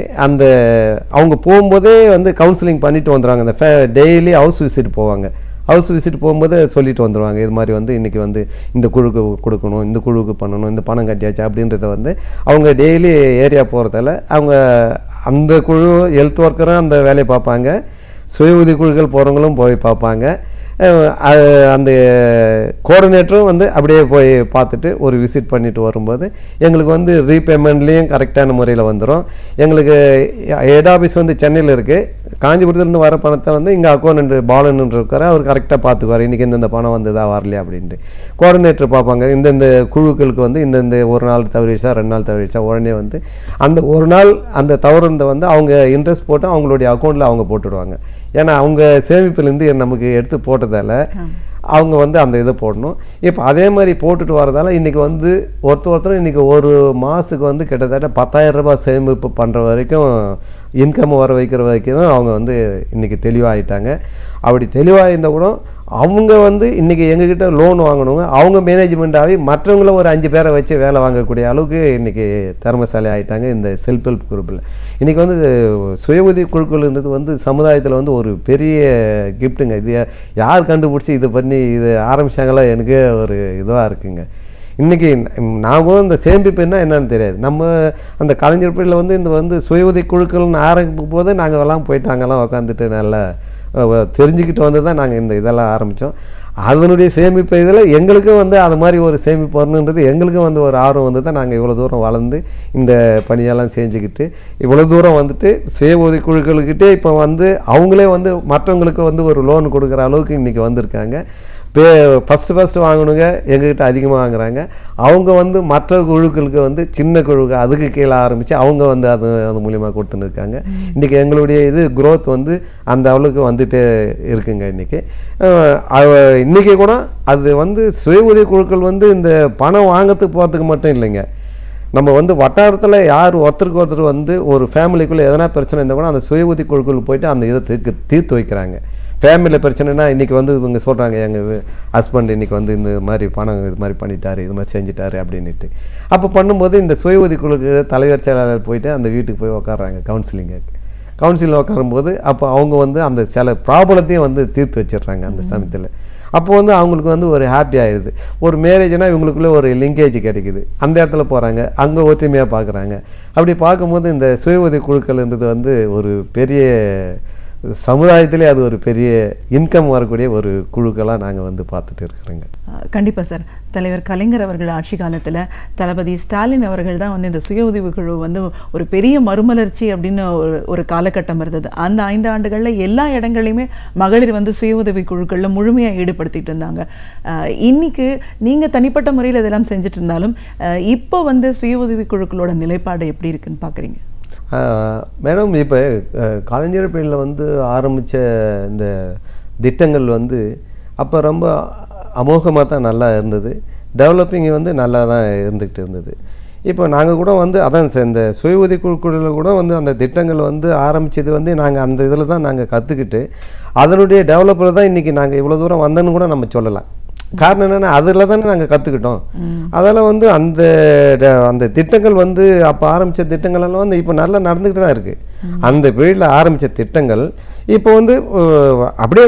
அவங்க போகும்போதே வந்து கவுன்சிலிங் பண்ணிட்டு வந்துடுவாங்க. அந்த டெய்லி ஹவுஸ் விசிட் போவாங்க ஹவுஸ் விசிட் போகும்போது சொல்லிட்டு வந்துடுவாங்க, இது மாதிரி வந்து இன்றைக்கி வந்து இந்த குழுக்கு கொடுக்கணும், இந்த குழுவுக்கு பண்ணணும், இந்த பணம் கட்டியாச்சு அப்படின்றத வந்து அவங்க டெய்லி ஏரியா போகிறதால அவங்க அந்த குழு ஹெல்த் ஒர்க்கரும் அந்த வேலையை பார்ப்பாங்க, சுய உதவி குழுக்கள் போகிறவங்களும் போய் பார்ப்பாங்க, அந்த கோஆர்டினேட்டரும் வந்து அப்படியே போய் பார்த்துட்டு ஒரு விசிட் பண்ணிட்டு வரும்போது எங்களுக்கு வந்து ரீபேமெண்ட்லேயும் கரெக்டான முறையில் வந்துடும். எங்களுக்கு ஹெட் ஆஃபீஸ் வந்து சென்னையில் இருக்குது, காஞ்சிபுரத்துலேருந்து வர பணத்தை வந்து இங்கே அக்கௌண்ட் பாலன் இருக்கார், அவர் கரெக்டாக பார்த்துக்குவார், இன்றைக்கி இந்தந்த பணம் வந்ததா வரலையா அப்படின்ட்டு. கோஆர்டினேட்டர் பார்ப்பாங்க, இந்தந்த குழுக்களுக்கு வந்து இந்தந்த ஒரு நாள் தவறிடுச்சா 2 நாள் தவறிடுச்சா, உடனே வந்து அந்த ஒரு நாள் அந்த தவறுந்த வந்து அவங்க இன்ட்ரெஸ்ட் போட்டு அவங்களுடைய அக்கௌண்ட்டில் அவங்க போட்டுடுவாங்க. ஏன்னா அவங்க சேமிப்புலேருந்து நமக்கு எடுத்து போட்டதால் அவங்க வந்து அந்த இதை போடணும். இப்போ அதே மாதிரி போட்டுட்டு வரதால இன்றைக்கி வந்து ஒருத்தரும் இன்றைக்கி ஒரு மாதத்துக்கு வந்து கிட்டத்தட்ட 10,000 ரூபாய் சேமிப்பு பண்ணுற வரைக்கும் இன்கம் வர வைக்கிற வரைக்கும் அவங்க வந்து இன்றைக்கி தெளிவாகிட்டாங்க. அப்படி தெளிவாக இருந்தால் கூட அவங்க வந்து இன்றைக்கி எங்ககிட்ட லோன் வாங்கணுங்க, அவங்க மேனேஜ்மெண்ட் ஆகி மற்றவங்கள ஒரு 5 பேரை வச்சு வேலை வாங்கக்கூடிய அளவுக்கு இன்றைக்கி திறமைசாலி ஆகிட்டாங்க இந்த செல்ஃப் ஹெல்ப் குரூப்பில். இன்றைக்கி வந்து சுய உதவி குழுக்கள்ன்றது வந்து சமுதாயத்தில் வந்து ஒரு பெரிய கிஃப்ட்டுங்க. இது யார் கண்டுபிடிச்சி இது பண்ணி இது ஆரம்பித்தாங்களோ எனக்கு ஒரு இதுவாக இருக்குங்க. இன்றைக்கி நான் கூட இந்த சேமிப்புன்னா என்னன்னு தெரியாது. நம்ம அந்த கலைஞர் பள்ளியில் வந்து இந்த வந்து சுய உதவி குழுக்கள்னு ஆரம்பிக்கும் போது நாங்கள் எல்லாம் போயிட்டு அங்கெல்லாம் உட்காந்துட்டு நல்லா தெரிஞ்சுக்கிட்டு வந்து தான் நாங்கள் இந்த இதெல்லாம் ஆரம்பித்தோம். அதனுடைய சேமிப்பு இதில் எங்களுக்கும் வந்து அது மாதிரி ஒரு சேமிப்பு வரணுன்றது எங்களுக்கும் வந்து ஒரு ஆர்வம் வந்து தான் நாங்கள் இவ்வளோ தூரம் வளர்ந்து இந்த பணியெல்லாம் செஞ்சுக்கிட்டு இவ்வளோ தூரம் வந்துட்டு சுய உதவி குழுக்கள்கிட்டே இப்போ வந்து அவங்களே வந்து மற்றவங்களுக்கு வந்து ஒரு லோன் கொடுக்குற அளவுக்கு இன்றைக்கி வந்திருக்காங்க. ஃபஸ்ட்டு வாங்கணுங்க எங்ககிட்ட அதிகமாக வாங்குறாங்க. அவங்க வந்து மற்ற குழுக்களுக்கு வந்து சின்ன குழுக்கு அதுக்கு கீழே ஆரம்பித்து அவங்க வந்து அது மூலிமா கொடுத்துன்னு இருக்காங்க. இன்றைக்கி எங்களுடைய இது க்ரோத் வந்து அந்த அளவுக்கு வந்துட்டு இருக்குங்க. இன்றைக்கி கூட அது வந்து சுய உதவி குழுக்கள் வந்து இந்த பணம் வாங்கிறதுக்கு போகிறதுக்கு மட்டும் இல்லைங்க. நம்ம வந்து வட்டாரத்தில் யார் ஒருத்தருக்கு ஒருத்தர் வந்து ஒரு ஃபேமிலிக்குள்ளே எதனா பிரச்சனை இருந்தால் கூட அந்த சுய உதவி குழுக்கள் போயிட்டு அந்த இதை தீர்த்து வைக்கிறாங்க. ஃபேமிலியில் பிரச்சனைனா இன்றைக்கி வந்து இவங்க சொல்கிறாங்க, எங்கள் ஹஸ்பண்ட் இன்றைக்கி வந்து இந்த மாதிரி பணம் இது மாதிரி பண்ணிட்டாரு, இது மாதிரி செஞ்சுட்டாரு அப்படின்ட்டு. அப்போ பண்ணும்போது இந்த சுய உதவி குழுக்கு தலைவர் செயலாளர் போயிட்டு அந்த வீட்டுக்கு போய் உட்காடுறாங்க கவுன்சிலில் உட்காரும்போது அப்போ அவங்க வந்து அந்த சில ப்ராப்ளத்தையும் வந்து தீர்த்து வச்சிடுறாங்க அந்த சமயத்தில். அப்போ வந்து அவங்களுக்கு வந்து ஒரு ஹாப்பி ஆகிடுது. ஒரு மேரேஜ்னால் இவங்களுக்குள்ளே ஒரு லிங்கேஜ் கிடைக்குது. அந்த இடத்துல போகிறாங்க, அங்கே ஒற்றுமையாக பார்க்குறாங்க. அப்படி பார்க்கும்போது இந்த சுய உதவி குழுக்கள்ன்றது வந்து ஒரு பெரிய சமுதாயத்திலே அது ஒரு பெரிய இன்கம் வரக்கூடிய ஒரு குழுக்களாக நாங்கள் வந்து பார்த்துட்டு இருக்கிறோங்க. கண்டிப்பாக சார். தலைவர் கலைஞர் அவர்கள் ஆட்சி காலத்தில் தளபதி ஸ்டாலின் அவர்கள் தான் வந்து இந்த சுய உதவி குழு வந்து ஒரு பெரிய மறுமலர்ச்சி அப்படின்னு ஒரு காலகட்டம் இருந்தது. அந்த 5 ஆண்டுகளில் எல்லா இடங்களையுமே மகளிர் வந்து சுய உதவி குழுக்களில் முழுமையாக ஈடுபடுத்திட்டு இருந்தாங்க. இன்னைக்கு நீங்கள் தனிப்பட்ட முறையில் இதெல்லாம் செஞ்சுட்டு இருந்தாலும் இப்போ வந்து சுய உதவி குழுக்களோட நிலைப்பாடு எப்படி இருக்குன்னு பார்க்குறீங்க? மேடம், இப்போ கலைஞர் பள்ளியில் வந்து ஆரம்பித்த இந்த திட்டங்கள் வந்து அப்போ ரொம்ப அமோகமாக தான் நல்லா இருந்தது. டெவலப்பிங் வந்து நல்லா தான் இருந்துக்கிட்டு இருந்தது. இப்போ நாங்கள் கூட வந்து அதான் இந்த சுய உதவி குழுக்களில் கூட வந்து அந்த திட்டங்கள் வந்து ஆரம்பித்தது வந்து நாங்கள் அந்த இதில் தான் நாங்கள் கற்றுக்கிட்டு அதனுடைய டெவலப்பில் தான் இன்றைக்கி நாங்கள் இவ்வளோ தூரம் வந்தோன்னு கூட நம்ம சொல்லலாம். காரணம் என்னென்னா அதில் தானே நாங்கள் கற்றுக்கிட்டோம். அதெல்லாம் வந்து அந்த திட்டங்கள் வந்து அப்போ ஆரம்பித்த திட்டங்களெல்லாம் வந்து இப்போ நல்லா நடந்துக்கிட்டு தான் இருக்குது. அந்த பீரியடில் ஆரம்பித்த திட்டங்கள் இப்போ வந்து அப்படியே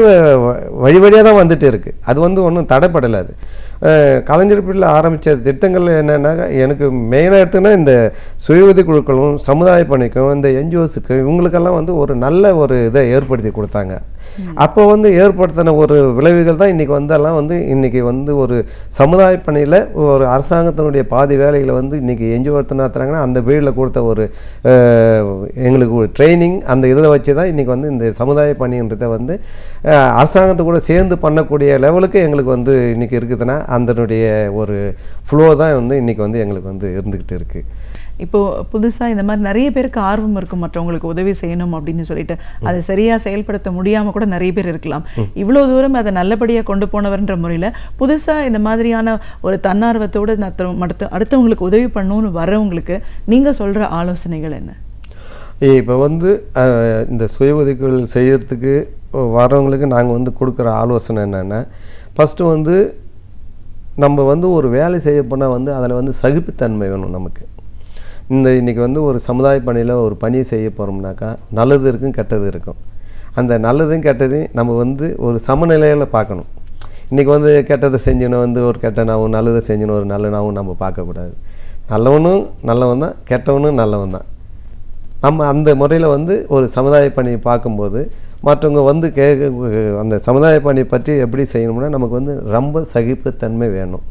வழியாக தான் வந்துட்டு இருக்குது. அது வந்து ஒன்றும் தடைப்படலை. அது கலைஞர் பீரியடில் ஆரம்பித்த திட்டங்கள் என்னென்னா எனக்கு மெயினாக எடுத்துன்னா இந்த சுய உதவி குழுக்களும் சமுதாய பணிக்கும் இந்த என்ஜிஓஸுக்கு இவங்களுக்கெல்லாம் வந்து ஒரு நல்ல ஒரு இதை ஏற்படுத்தி கொடுத்தாங்க. அப்போ வந்து ஏற்படுத்தின ஒரு விளைவுகள் தான் இன்றைக்கி வந்தெல்லாம் வந்து இன்றைக்கி வந்து ஒரு சமுதாய பணியில் ஒரு அரசாங்கத்தினுடைய பாதி வேலைகளை வந்து இன்றைக்கி என்ஜிஓ நடத்துகிறாங்கன்னா அந்த பீரியடில் கொடுத்த ஒரு எங்களுக்கு ஒரு ட்ரைனிங் அந்த இதில் வச்சு தான் இன்றைக்கி வந்து இந்த சமுதாய பணின்றதை வந்து அரசாங்கத்தை கூட சேர்ந்து பண்ணக்கூடிய லெவலுக்கு எங்களுக்கு வந்து இன்றைக்கி இருக்குதுன்னா அதனுடைய ஒரு ஃப்ளோ தான் வந்து இன்றைக்கி வந்து எங்களுக்கு வந்து இருந்துக்கிட்டு இருக்குது. இப்போது புதுசாக இந்த மாதிரி நிறைய பேருக்கு ஆர்வம் இருக்கும் மற்றவங்களுக்கு உதவி செய்யணும் அப்படின்னு சொல்லிட்டு அதை சரியாக செயல்படுத்த முடியாமல் கூட நிறைய பேர் இருக்கலாம். இவ்வளோ தூரம் அதை நல்லபடியாக கொண்டு போனவர்ன்ற முறையில் புதுசாக இந்த மாதிரியான ஒரு தன்னார்வத்தோடு அடுத்தவங்களுக்கு உதவி பண்ணணும்னு வரவங்களுக்கு நீங்கள் சொல்கிற ஆலோசனைகள் என்ன? இப்போ வந்து இந்த சுய உதவிகள் செய்கிறதுக்கு வரவங்களுக்கு நாங்கள் வந்து கொடுக்குற ஆலோசனை என்னென்னா, ஃபஸ்ட்டு வந்து நம்ம வந்து ஒரு வேலை செய்ய போனால் வந்து அதில் வந்து சகிப்புத்தன்மை வேணும் நமக்கு. இன்றைக்கி வந்து ஒரு சமுதாய பணியில் ஒரு பணியை செய்ய போகிறோம்னாக்கா நல்லது இருக்கும் கெட்டது இருக்கும். அந்த நல்லதும் கெட்டதையும் நம்ம வந்து ஒரு சமநிலையில் பார்க்கணும். இன்றைக்கி வந்து கெட்டதை செஞ்சுன்னு வந்து ஒரு கெட்டனாகவும் நல்லதை செஞ்சுன்னு ஒரு நல்லனாகவும் நம்ம பார்க்கக்கூடாது. நல்லவனும் நல்லவன் தான், கெட்டவனும் நல்லவன் தான். நம்ம அந்த முறையில் வந்து ஒரு சமுதாய பணி பார்க்கும்போது மற்றவங்க வந்து அந்த சமுதாய பணி பற்றி எப்படி செய்யணும்னா நமக்கு வந்து ரொம்ப சகிப்புத்தன்மை வேணும்.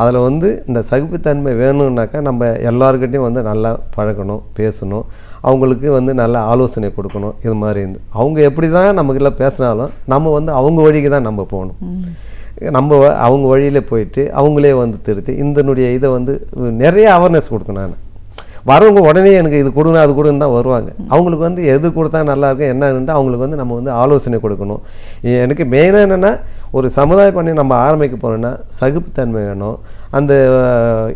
அதில் வந்து இந்த சகிப்புத்தன்மை வேணும்னாக்கா நம்ம எல்லாருக்கிட்டையும் வந்து நல்லா பழகணும், பேசணும், அவங்களுக்கு வந்து நல்ல ஆலோசனை கொடுக்கணும். இது மாதிரி இருந்து அவங்க எப்படி தான் நம்மக்கிட்ட பேசினாலும் நம்ம வந்து அவங்க வழிக்கு தான் நம்ம போகணும். நம்ம அவங்க வழியில் போயிட்டு அவங்களே வந்து திருத்தி இதனுடைய இதை வந்து நிறைய அவேர்னஸ் கொடுக்கணும். நான் வரவங்க உடனே எனக்கு இது கொடுங்க அது கொடுன்னு தான் வருவாங்க. அவங்களுக்கு வந்து எது கொடுத்தா நல்லாயிருக்கும் என்னன்ட்டு அவங்களுக்கு வந்து நம்ம வந்து ஆலோசனை கொடுக்கணும். எனக்கு மெயினாக என்னென்னா ஒரு சமுதாய பண்ணி நம்ம ஆரம்பிக்க போகிறோன்னா சகிப்புத்தன்மை வேணும். அந்த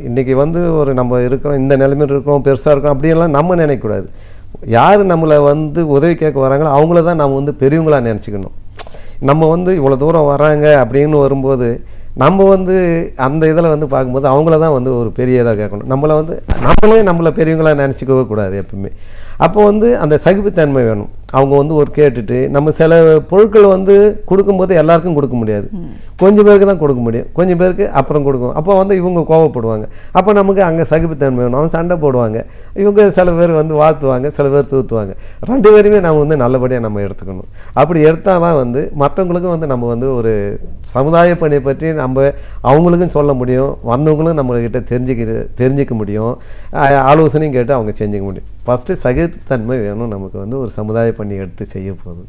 இன்றைக்கி வந்து ஒரு நம்ம இருக்கிறோம், இந்த நிலைமையில் இருக்கிறோம், பெருசாக இருக்கோம் அப்படியெல்லாம் நம்ம நினைக்கக்கூடாது. யார் நம்மளை வந்து உதவி கேட்க வராங்களோ அவங்கள தான் நம்ம வந்து பெரியவங்களாக நினச்சிக்கணும். நம்ம வந்து இவ்வளோ தூரம் வராங்க அப்படின்னு வரும்போது நம்ம வந்து அந்த இதில் வந்து பார்க்கும்போது அவங்கள தான் வந்து ஒரு பெரிய இதாக கேட்கணும். நம்மளே பெரியவங்களாக நினச்சிக்கவே கூடாது எப்பவுமே. அப்போ வந்து அந்த சகிப்புத்தன்மை வேணும். அவங்க வந்து ஒரு கேட்டுட்டு நம்ம சில பொருட்கள் வந்து கொடுக்கும்போது எல்லாருக்கும் கொடுக்க முடியாது, கொஞ்சம் பேருக்கு தான் கொடுக்க முடியும், கொஞ்சம் பேருக்கு அப்புறம் கொடுக்கும். அப்போ வந்து இவங்க கோவப்படுவாங்க. அப்போ நமக்கு அங்கே சகிப்புத்தன்மை வேணும். அவங்க சண்டை போடுவாங்க, இவங்க சில பேர் வந்து வாழ்த்துவாங்க, சில பேர் தூத்துவாங்க. ரெண்டு பேருமே நம்ம வந்து நல்லபடியாக நம்ம எடுத்துக்கணும். அப்படி எடுத்தால் தான் வந்து மற்றவங்களுக்கும் வந்து நம்ம வந்து ஒரு சமுதாய பணியை பற்றி நம்ம அவங்களுக்கும் சொல்ல முடியும், வந்தவங்களும் நம்மகிட்ட தெரிஞ்சிக்க முடியும், ஆலோசனையும் கேட்டு அவங்க செஞ்சுக்க முடியும். ஃபஸ்ட்டு சகிப்புத்தன்மை வேணும் நமக்கு வந்து ஒரு சமுதாய பணி எடுத்து செய்ய போகுது.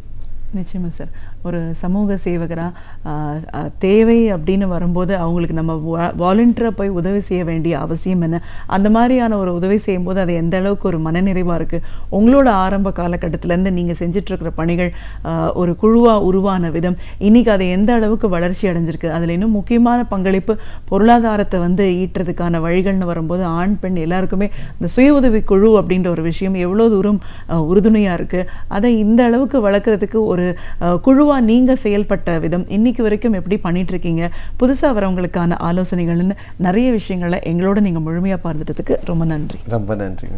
நிச்சயமாக சார். ஒரு சமூக சேவகராக தேவை அப்படின்னு வரும்போது அவங்களுக்கு நம்ம வாலண்டியராக போய் உதவி செய்ய வேண்டிய அவசியம் என்ன, அந்த மாதிரியான ஒரு உதவி செய்யும்போது அது எந்த அளவுக்கு ஒரு மனநிறைவாக இருக்குது, உங்களோட ஆரம்ப காலகட்டத்திலேருந்து நீங்கள் செஞ்சிட்ருக்கிற பணிகள் ஒரு குழுவாக உருவான விதம் இன்றைக்கி அதை எந்த அளவுக்கு வளர்ச்சி அடைஞ்சிருக்கு, அதில் இன்னும் முக்கியமான பங்களிப்பு பொருளாதாரத்தை வந்து ஈட்டுறதுக்கான வழிகள்னு வரும்போது ஆண் பெண் எல்லாருக்குமே இந்த சுய உதவி குழு அப்படின்ற ஒரு விஷயம் எவ்வளோ தூரம் உறுதுணையாக இருக்குது, அதை இந்த அளவுக்கு வளர்க்குறதுக்கு ஒரு குழுவாக நீங்கள் செயல்பட்ட விதம் இன்னைக்கு வரைக்கும் எப்படி பண்ணிட்டு இருக்கீங்க, புதுசாக வரவங்களுக்கான ஆலோசனைகள்னு நிறைய விஷயங்களை எங்களோட நீங்கள் முழுமையாக பார்த்துட்டதுக்கு ரொம்ப நன்றி. ரொம்ப நன்றி.